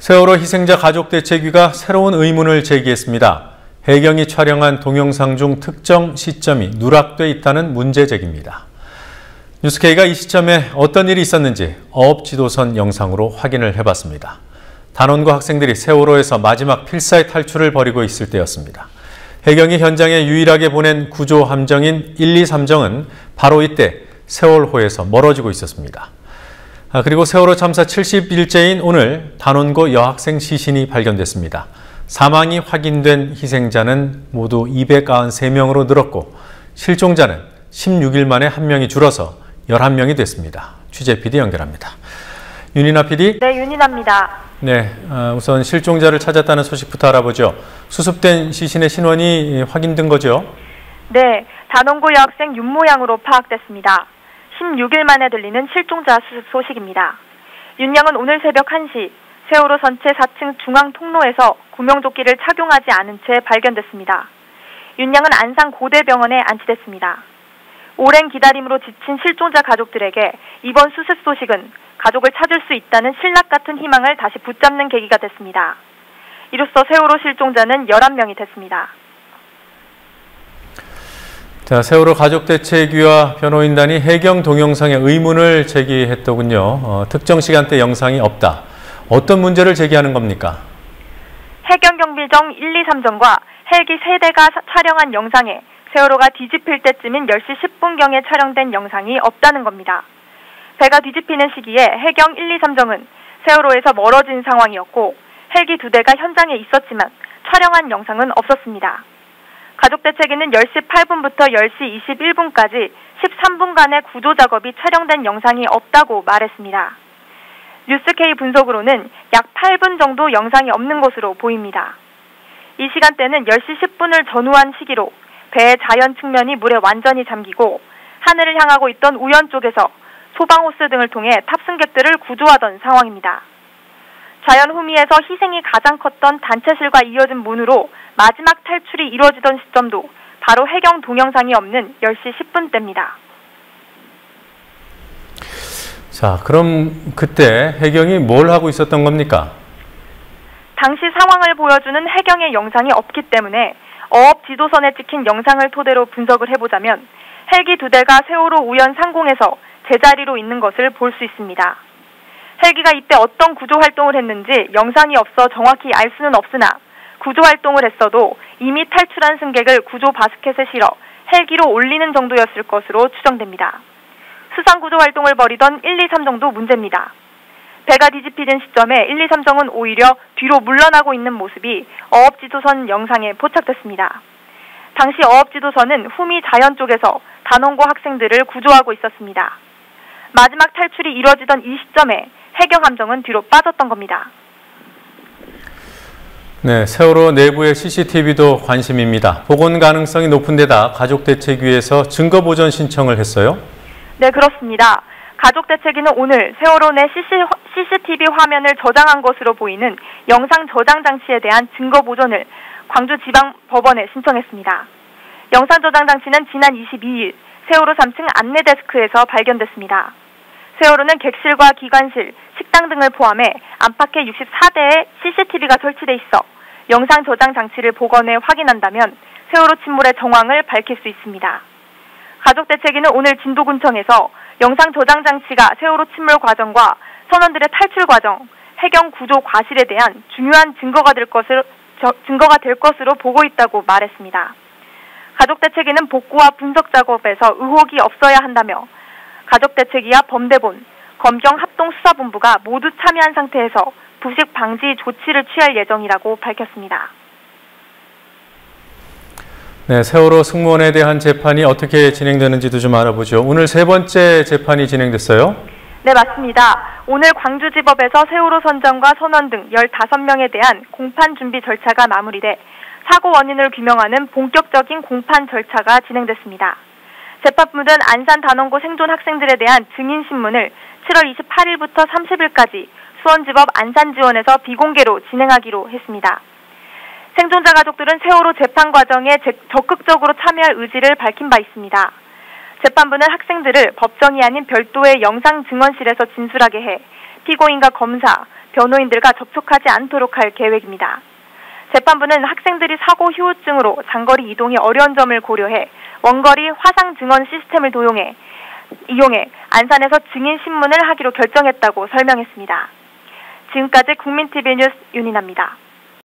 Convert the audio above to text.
세월호 희생자 가족대책위가 새로운 의문을 제기했습니다. 해경이 촬영한 동영상 중 특정 시점이 누락돼 있다는 문제 제기입니다. 뉴스K가 이 시점에 어떤 일이 있었는지 어업지도선 영상으로 확인을 해봤습니다. 단원고 학생들이 세월호에서 마지막 필사의 탈출을 벌이고 있을 때였습니다. 해경이 현장에 유일하게 보낸 구조 함정인 123정은 바로 이때 세월호에서 멀어지고 있었습니다. 그리고 세월호 참사 70일째인 오늘 단원고 여학생 시신이 발견됐습니다. 사망이 확인된 희생자는 모두 293명으로 늘었고 실종자는 16일 만에 1명이 줄어서 11명이 됐습니다. 취재 PD 연결합니다. 윤이나 PD? 네, 윤이나입니다. 네, 우선 실종자를 찾았다는 소식부터 알아보죠. 수습된 시신의 신원이 확인된 거죠? 네, 단원고 여학생 윤모 양으로 파악됐습니다. 16일 만에 들리는 실종자 수습 소식입니다. 윤 양은 오늘 새벽 1시 세월호 선체 4층 중앙 통로에서 구명조끼를 착용하지 않은 채 발견됐습니다. 윤 양은 안산 고대병원에 안치됐습니다. 오랜 기다림으로 지친 실종자 가족들에게 이번 수습 소식은 가족을 찾을 수 있다는 신락 같은 희망을 다시 붙잡는 계기가 됐습니다. 이로써 세월호 실종자는 11명이 됐습니다. 자, 세월호 가족대책위와 변호인단이 해경 동영상에 의문을 제기했더군요. 특정 시간대 영상이 없다. 어떤 문제를 제기하는 겁니까? 해경 경비정 123정과 헬기 3대가 촬영한 영상에 세월호가 뒤집힐 때쯤인 10시 10분경에 촬영된 영상이 없다는 겁니다. 배가 뒤집히는 시기에 해경 123정은 세월호에서 멀어진 상황이었고 헬기 2대가 현장에 있었지만 촬영한 영상은 없었습니다. 가족대책위는 10시 8분부터 10시 21분까지 13분간의 구조작업이 촬영된 영상이 없다고 말했습니다. 뉴스K 분석으로는 약 8분 정도 영상이 없는 것으로 보입니다. 이 시간대는 10시 10분을 전후한 시기로 배의 자연 측면이 물에 완전히 잠기고 하늘을 향하고 있던 우연 쪽에서 소방호스 등을 통해 탑승객들을 구조하던 상황입니다. 자연 후미에서 희생이 가장 컸던 단체실과 이어진 문으로 마지막 탈출이 이루어지던 시점도 바로 해경 동영상이 없는 10시 10분대입니다. 자, 그럼 그때 해경이 뭘 하고 있었던 겁니까? 당시 상황을 보여주는 해경의 영상이 없기 때문에 어업 지도선에 찍힌 영상을 토대로 분석을 해보자면 헬기 2대가 세월호 우연 상공에서 제자리로 있는 것을 볼 수 있습니다. 헬기가 이때 어떤 구조 활동을 했는지 영상이 없어 정확히 알 수는 없으나 구조 활동을 했어도 이미 탈출한 승객을 구조 바스켓에 실어 헬기로 올리는 정도였을 것으로 추정됩니다. 수상 구조 활동을 벌이던 123정도 문제입니다. 배가 뒤집히는 시점에 123정은 오히려 뒤로 물러나고 있는 모습이 어업지도선 영상에 포착됐습니다. 당시 어업지도선은 후미 자연 쪽에서 단원고 학생들을 구조하고 있었습니다. 마지막 탈출이 이뤄지던 이 시점에 해경 함정은 뒤로 빠졌던 겁니다. 네, 세월호 내부의 CCTV도 관심입니다. 복원 가능성이 높은 데다 가족대책위에서 증거보전 신청을 했어요? 네, 그렇습니다. 가족대책위는 오늘 세월호 내 CCTV 화면을 저장한 것으로 보이는 영상 저장 장치에 대한 증거보전을 광주지방법원에 신청했습니다. 영상 저장 장치는 지난 22일 세월호 3층 안내데스크에서 발견됐습니다. 세월호는 객실과 기관실, 식당 등을 포함해 안팎에 64대의 CCTV가 설치돼 있어 영상 저장 장치를 복원해 확인한다면 세월호 침몰의 정황을 밝힐 수 있습니다. 가족대책위는 오늘 진도군청에서 영상 저장 장치가 세월호 침몰 과정과 선원들의 탈출 과정, 해경 구조 과실에 대한 중요한 증거가 될 것으로 보고 있다고 말했습니다. 가족대책위는 복구와 분석 작업에서 의혹이 없어야 한다며 가족대책위와 범대본, 검경합동수사본부가 모두 참여한 상태에서 부식 방지 조치를 취할 예정이라고 밝혔습니다. 네, 세월호 승무원에 대한 재판이 어떻게 진행되는지도 좀 알아보죠. 오늘 세 번째 재판이 진행됐어요? 네, 맞습니다. 오늘 광주지법에서 세월호 선장과 선원 등 15명에 대한 공판 준비 절차가 마무리돼 사고 원인을 규명하는 본격적인 공판 절차가 진행됐습니다. 재판부는 안산 단원고 생존 학생들에 대한 증인신문을 7월 28일부터 30일까지 수원지법 안산지원에서 비공개로 진행하기로 했습니다. 생존자 가족들은 세월호 재판 과정에 적극적으로 참여할 의지를 밝힌 바 있습니다. 재판부는 학생들을 법정이 아닌 별도의 영상 증언실에서 진술하게 해 피고인과 검사, 변호인들과 접촉하지 않도록 할 계획입니다. 재판부는 학생들이 사고 후유증으로 장거리 이동이 어려운 점을 고려해 원거리 화상 증언 시스템을 이용해 안산에서 증인 신문을 하기로 결정했다고 설명했습니다. 지금까지 국민TV 뉴스 윤희나입니다.